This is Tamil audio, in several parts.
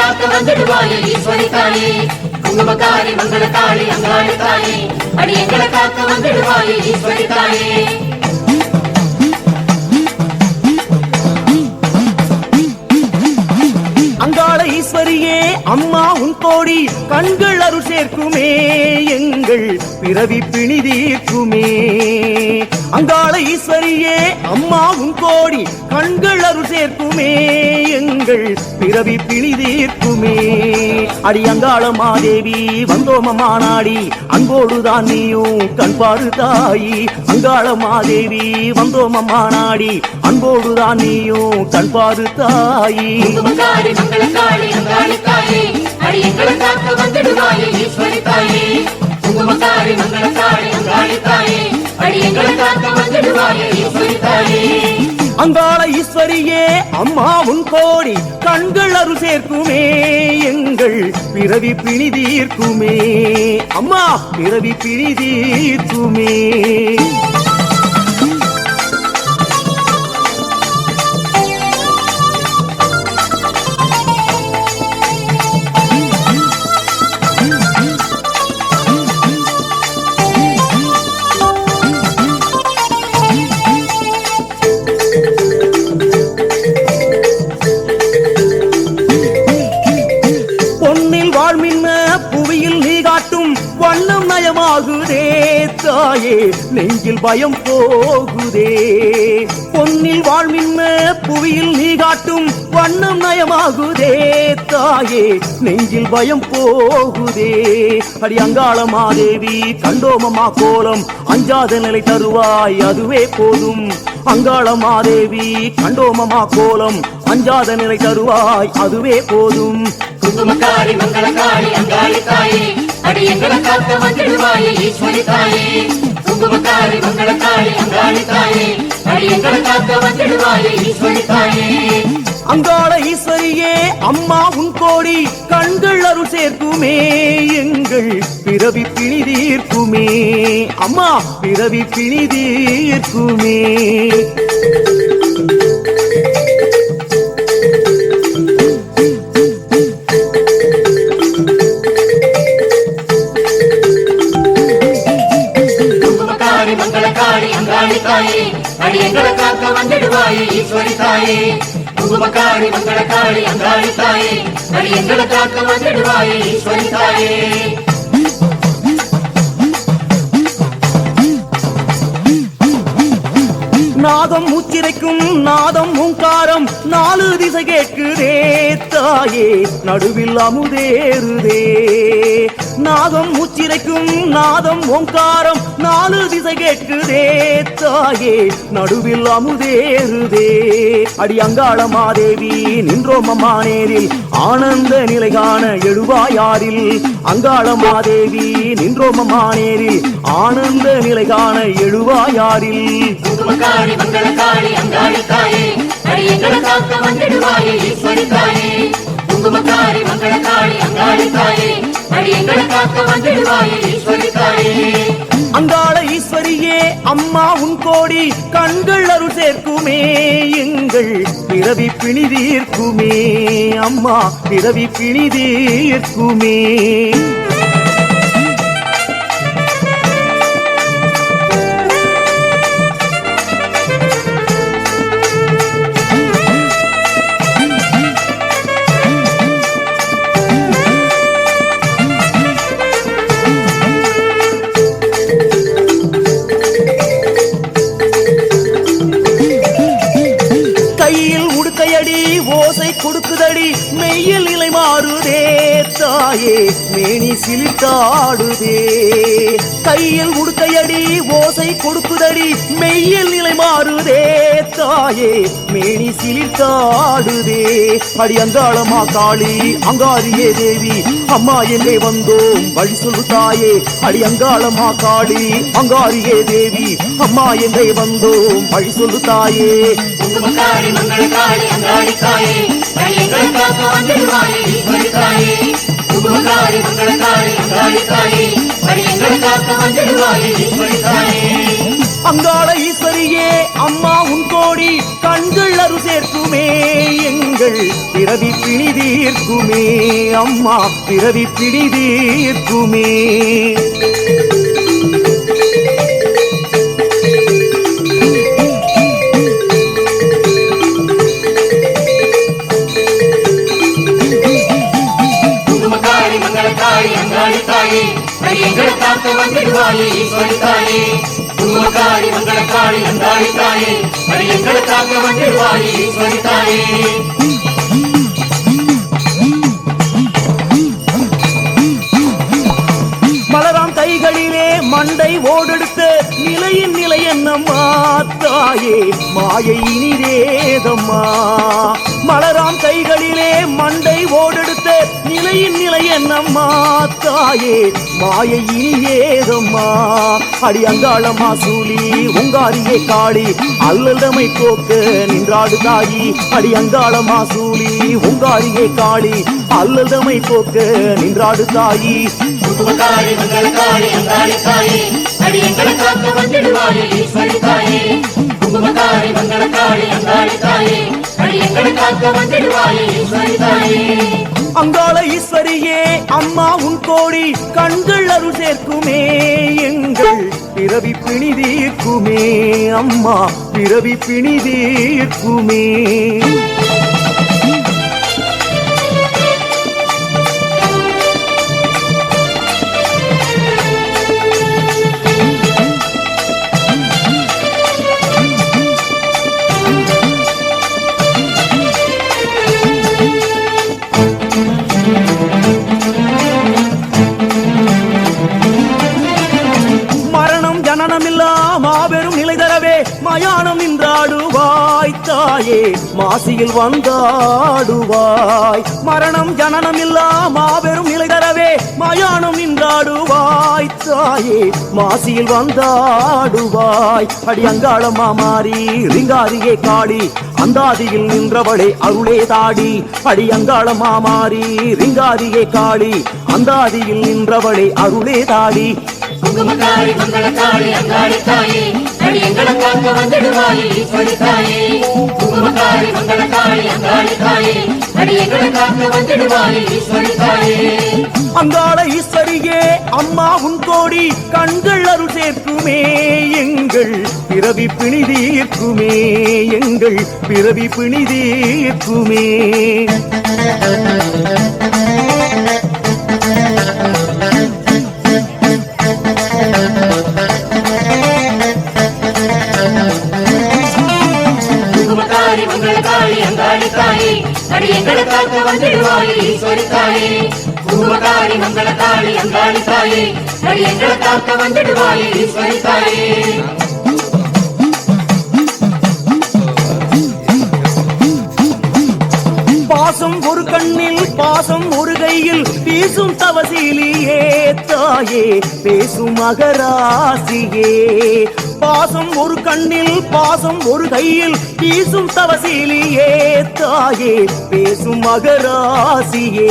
காக்க வந்துடுவாயே ஈஸ்வரி தாயே குங்குமக்காரி மங்களக்காளி அங்காளி தாயே அடி எங்களை காக்க வந்துடுவாயே ஈஸ்வரி தாயே அங்காள ஈஸ்வரியே அம்மா உன் கோடி கண்கள் அருள் சேர்க்குமே எங்கள் பிறவி பிணி தீர்க்குமே அங்காள ஈஸ்வரியே அம்மா உன் கோடி கண்கள் அருள் சேர்க்குமே எங்கள் பிறவி பிணி தீர்க்குமே அடி அங்காள மாதேவி வந்தோமம்மா நாடி அன்போடுதான் நீயும் கண்பாரு தாயி அங்காள மாதேவி வந்தோமம்மா நாடி அன்போடுதான் நீயும் கண்பாரு தாயி மங்களக்காளி அங்காளி தாயே அடி எங்களை காக்க வந்துடுவாயே ஈஸ்வரி தாயே குங்குமக்காரி மங்களக்காளி அங்காளி தாயே அடி எங்களை காக்க வந்துடுவாயே ஈஸ்வரி தாயே அங்காள ஈஸ்வரியே அம்மா உன் கோடி கண்கள் அருள் சேர்க்குமே எங்கள் பிறவி பிணி தீர்க்குமே அம்மா பிறவி பிணி தீர்க்குமே வண்ணம் நயமாகுதே தாயே நெஞ்சில் பயம் போகுதே பொன்னில் வாழ்மின்ன புவியில் நீ காட்டும் வண்ணம் நயமாகுதே தாயே நெஞ்சில் பயம் போகுதே அடி அங்காள மாதேவி கண்டோமம்மா கோலம் அஞ்சாத நிலை தருவாய் அதுவே போதும் அங்காள மாதேவி கண்டோமம்மா கோலம் அஞ்சாத நிலை தருவாய் அதுவே போதும் குங்குமக்காரி மங்களக்காளி அங்காளி தாயே அடி எங்களை காக்க வந்துடுவாயே ஈஸ்வரி தாயே குங்குமக்காரி மங்களக்காளி அங்காளி தாயே அடி எங்களை காக்க வந்துடுவாயே ஈஸ்வரி தாயே அங்காள ஈஸ்வரியே அம்மா உன் கோடி கண்கள் அருள் சேர்க்குமே எங்கள் பிறவி பிணி தீர்க்குமே அம்மா பிறவி பிணி தீர்க்குமே மங்களக்காளி அங்காளி தாயே அடி எங்களை காக்க வந்துடுவாயே ஈஸ்வரி தாயே குங்குமக்காரி மங்களக்காளி அங்காளி தாயே அடி எங்களை காக்க வந்துடுவாயே ஈஸ்வரி தாயே நாதம் மூச்சிரைக்கும் நாதம் ஓங்காரம் நாலு திசை கேட்குதே தாயே நடுவில் அமுதேறுதே நாதம் மூச்சிரைக்கும் நாதம் ஓங்காரம் நாலு திசை கேட்குதே தாயே நடுவில் அமுதேறுதே அடி அங்காள மாதேவி நின்றோமம்மா நேரில் ஆனந்த நிலை காண எழுவாயாரில் அங்காள மாதேவி நின்றோமம்மா நேரில் ஆனந்த நிலை காண எழுவாயாரில் குங்குமக்காரி மங்களக்காளி அங்காளி தாயே அடி எங்களை காக்க வந்துடுவாயே ஈஸ்வரி தாயே குங்குமக்காரி மங்களக்காளி அங்காளி தாயே அடி எங்களை காக்க வந்துடுவாயே ஈஸ்வரி தாயே அங்காள ஈஸ்வரியே அம்மா உன் கோடி கண்கள் அருள் சேர்க்குமே எங்கள் பிறவி பிணி தீர்க்குமே அம்மா பிறவி பிணி தீர்க்குமே ஓசை கொடுக்குதடி மெய்யில் நிலை மாறுதே தாயே மேனி சிலிர்த்தாடுதே கையில் உடுக்கையடி ஓசை கொடுக்குதடி மெய்யில் நிலை மாறுதே தாயே மேனி சிலிர்த்தாடுதே அடி அங்காளமா காளி அங்காரியே தேவி அம்மா என்றே வந்தோம் வழி சொல்லு தாயே அடி அங்காளமா காளி அங்காரியே தேவி அம்மா என்றே வந்தோம் வழி சொல்லு தாயே குங்குமக்காரி மங்களக்காளி அங்காளி தாயே அடி எங்களை காக்க வந்துடுவாயே ஈஸ்வரி தாயே குங்குமக்காரி மங்களக்காளி அங்காளி தாயே அடி எங்களை காக்க வந்துடுவாயே ஈஸ்வரி தாயே அங்காள ஈஸ்வரியே அம்மா உன் கோடி கண்கள் அரு சேர்க்குமே எங்கள் பிறவி பிணி தீர்க்குமே அம்மா பிறவி பிணி தீர்க்குமே குங்குமக்காரி மங்களக்காரி அங்காளி தாயே எங்களை காக்க வந்திடுவாயே ஈஸ்வரி தாயே குங்குமக்காரி மங்களக்காரி அங்காளி தாயே எங்களை காக்க வந்திடுவாயே ஈஸ்வரி தாயே மலராம் கைகளிலே மண்டை ஓடெடுத்த நிலையின் நிலை என்னம்மா தாயே மாயை இனிதேதம்மா மலராம் கைகளிலே மண்டை ஓடெடுத்த நிலையின் நிலை என்னம்மா தாயே மாயை இனியேதம்மா அடி அங்காளம்மா சூலி உங்காரியே காளி அல்லதமை போக்க நின்றாடு தாயி அடி அங்காளம்மா சூலி உங்காரியே காளி அல்லதமை போக்க நின்றாடு தாயி குங்குமக்காரி மங்களக்காரி அங்காளி தாயே எங்களை காக்க வந்திடுவாயே ஈஸ்வரி தாயே குங்குமக்காரி மங்களக்காரி அங்காளி தாயே எங்களை காக்க வந்திடுவாயே ஈஸ்வரி தாயே அங்காள ஈஸ்வரியே அம்மா உன் கோடி கண்கள் அருள் சேர்க்குமே எங்கள் பிறவி பிணி தீர்க்குமே அம்மா பிறவி பிணி தீர்க்குமே மாபெரும் நிலை தரவே மயானம் நின்றாடுவாய் தாயே மாசியில் வந்தாடுவாய் மரணம் ஜனனம் இல்லா மாபெரும் நிலை தரவே மயானம் நின்றாடுவாய் தாயே மாசியில் வந்தாடுவாய் அடி அங்காளம்மா மாறி ரிங்காரியே காளி அந்தாதியில் நின்றவளே அருளே தாடி அடி அங்காளம்மா மாறி ரிங்காரியே காளி அந்தாதியில் நின்றவளே அருளே தாடி குங்குமக்காரி மங்களக்காரி அங்காளி தாயே எங்களை காக்க வந்திடுவாயே ஈஸ்வரி தாயே குங்குமக்காரி மங்களக்காரி அங்காளி தாயே எங்களை காக்க வந்திடுவாயே ஈஸ்வரி தாயே அங்காள ஈஸ்வரியே அம்மா உன் கோடி கண்கள் அருள் சேர்க்குமே எங்கள் பிறவி பிணி தீர்க்குமே எங்கள் பிறவி பிணி தீர்க்குமே மங்களக்காரி அங்காளி தாயே எங்களை காக்க வந்திடுவாயே ஈஸ்வரி தாயே குங்குமக்காரி மங்களக்காரி அங்காளி தாயே எங்களை காக்க வந்திடுவாயே ஈஸ்வரி தாயே பாசம் ஒரு கண்ணில் பாசம் ஒரு கையில் பேசும் தவசீலியே தாயே பேசும் மகராசியே பாசம் ஒரு கண்ணில் பாசம் ஒரு கையில் பேசும் தவசீலியே தாயே பேசும் மகராசியே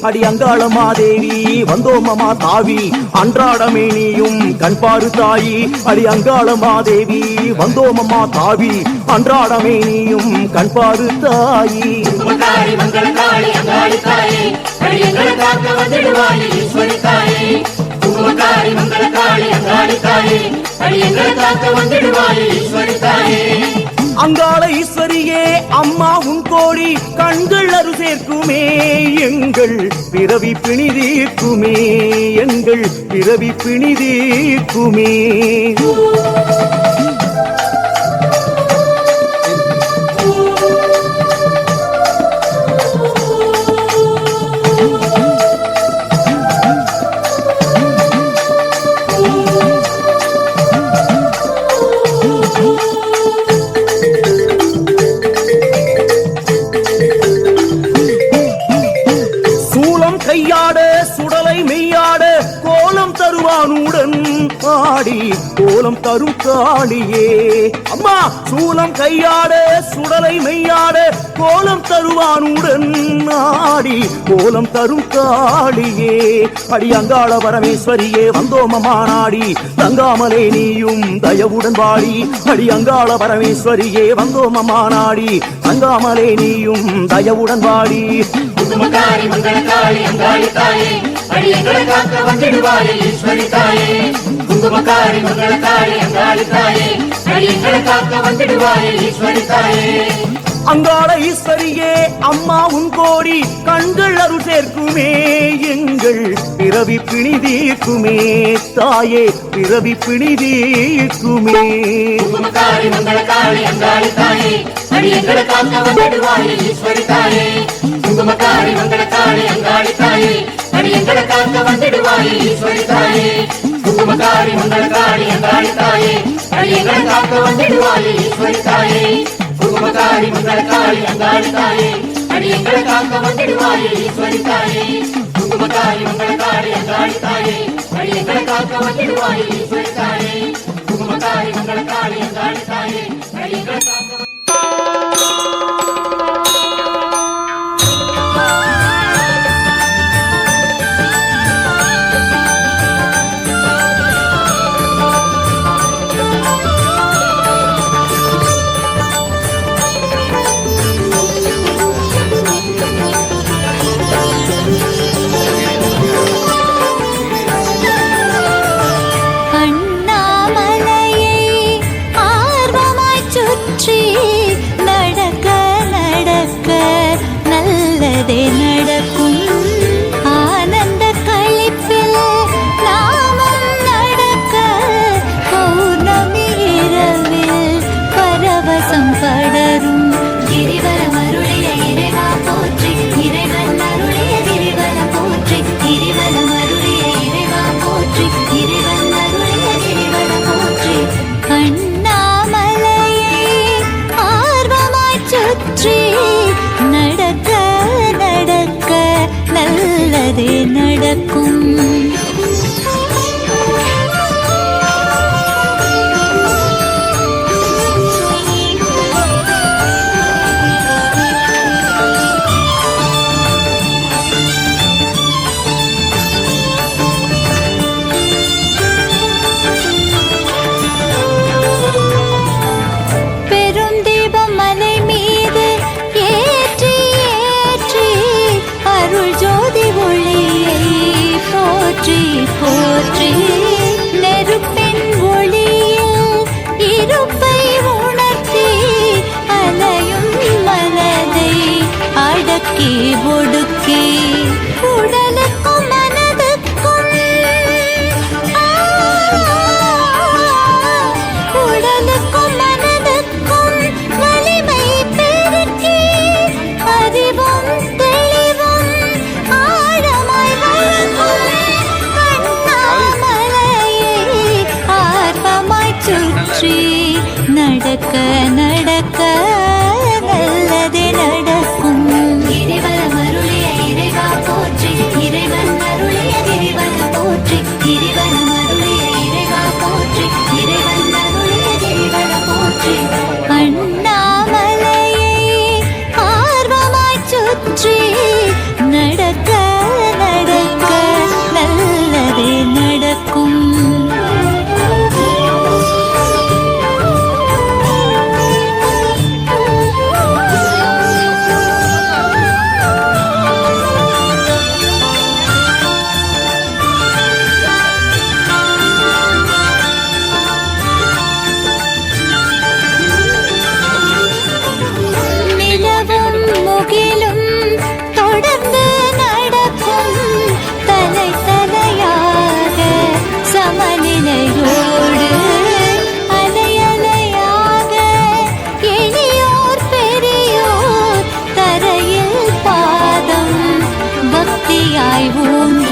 அடி அங்காளம்மா தேவி வந்தோமமா தாவி அன்றாடமே நீயும் கண்பாரு தாயி அடி அங்காளம்மா தேவி வந்தோமமா தாவி அன்றாடமே நீயும் கண்பாரு தாயி குங்குமக்காரி மங்களக்காரி அங்காளி தாயே எங்களை காக்க வந்திடுவாயே ஈஸ்வரி தாயே குங்குமக்காரி மங்களக்காரி அங்காளி தாயே எங்களை காக்க வந்திடுவாயே ஈஸ்வரி தாயே அங்காள ஈஸ்வரியே அம்மா உன் கோடி கண்கள் அரு சேர்க்குமே எங்கள் பிறவி பிணி தீர்க்குமே எங்கள் பிறவி பிணி தீர்க்குமே கையாட சுடலை மெய்யாட கோலம் தருவானுடன் ஆடி கோலம் தரும் காளியே அம்மா சூலம் கையாட சுடலை மெய்யாட கோலம் தருவானுடன் ஆடி கோலம் தரும் காளியே அடி அங்காள பரமேஸ்வரியே வந்தோமமா நாடி தங்காமலே நீயும் தயவுடன் வாடி அடி அங்காள பரமேஸ்வரியே வந்தோமமா நாடி தங்காமலே நீயும் தயவுடன் வாடி குங்குமக்காரி மங்களக்காளி அங்காளி தாயே அடி எங்களை காக்க வந்திடுவாயே ஈஸ்வரி தாயே குங்குமக்காரி மங்களக்காளி அங்காளி தாயே அடி எங்களை காக்க வந்திடுவாயே ஈஸ்வரி தாயே அங்காள ஈஸ்வரியே அம்மா உன் கோடி கண்கள் அருள் சேர்க்குமே எங்கள் பிறவி பிணி தீர்க்குமே தாயே பிறவி பிணி தீர்க்குமே குங்குமக்காரி மங்களக்காளி அங்காளி தாயே அடி எங்களை காக்க வந்திடுவாயே ஈஸ்வரி தாயே குங்குமக்காரி மங்களக்காளி அங்காளி தாயே அடி எங்களை காக்க வந்திடுவாயே ஈஸ்வரி தாயே குங்குமக்காரி மங்களக்காளி அங்காளி தாயே அடி எங்களை காக்க வந்திடுவாயே ஈஸ்வரி தாயே குங்குமக்காரி மங்களக்காளி அங்காளி தாயே அடி எங்களை காக்க வந்திடுவாயே ஈஸ்வரி தாயே குங்குமக்காரி மங்களக்காளி அங்காளி தாயே அடி எங்களை காக்க வந்திடுவாயே ஈஸ்வரி தாயே குங்குமக்காரி மங்களக்காளி அங்காளி தாயே அடி எங்களை காக்க நடக்கும் ஆனந்த களிப்பில் நாமும் நடக்க பௌர்ணமி இரவில் பரவசம் படரும் கிரிவலம் அருளிய இறைவா போற்றி இறைவன் அருளிய கிரிவலம் போற்றி கிரிவலம் அருளிய இறைவா போற்றி இறைவன் அருளிய கிரிவலம் போற்றி அண்ணாமலையை ஆர்வமாய் சுற்றி நடக்க நடக்க நல்லதே நடக்கும் பெரும் தீபம் மலை மீது ஏற்றி ஏற்றி அருள் ஜோதி ஒளியை போற்றி போற்றி நெருப்பின் ஒளியில் இருப்பை உணர்த்தி அலையும் மனதை அடக்கி ஒடுக்கி உடலுக்கும் மனதுக்கும் உடலுக்கும் மனதுக்கும் வலிமை பெருக்கி அறிவும் தெளிவும் ஆழமாய் வழங்கும் அண்ணாமலையை ஆர்வமாய் சுற்றி நடக்க நடக்க நல்லதே நடக்கும் கிரிவலம் அருளிய இறைவா போற்றி இறைவன் அருளிய கிரிவலம் போற்றி கிரிவலம் அருளிய இறைவா போற்றி இறைவன் அருளிய கிரிவலம் போற்றி அண்ணாமலையை ஆர்வமாய் சுற்றி நடக்க நடக்க நல்லதே நடக்கும் நிலவும் முகிலும் தொடர்ந்து நடக்கும் தலை தலையாக சமநிலையோடு அலை அலையாக எளியோர் பெரியோர் தரையில் பாதம் பக்தியாய் ஊன்றி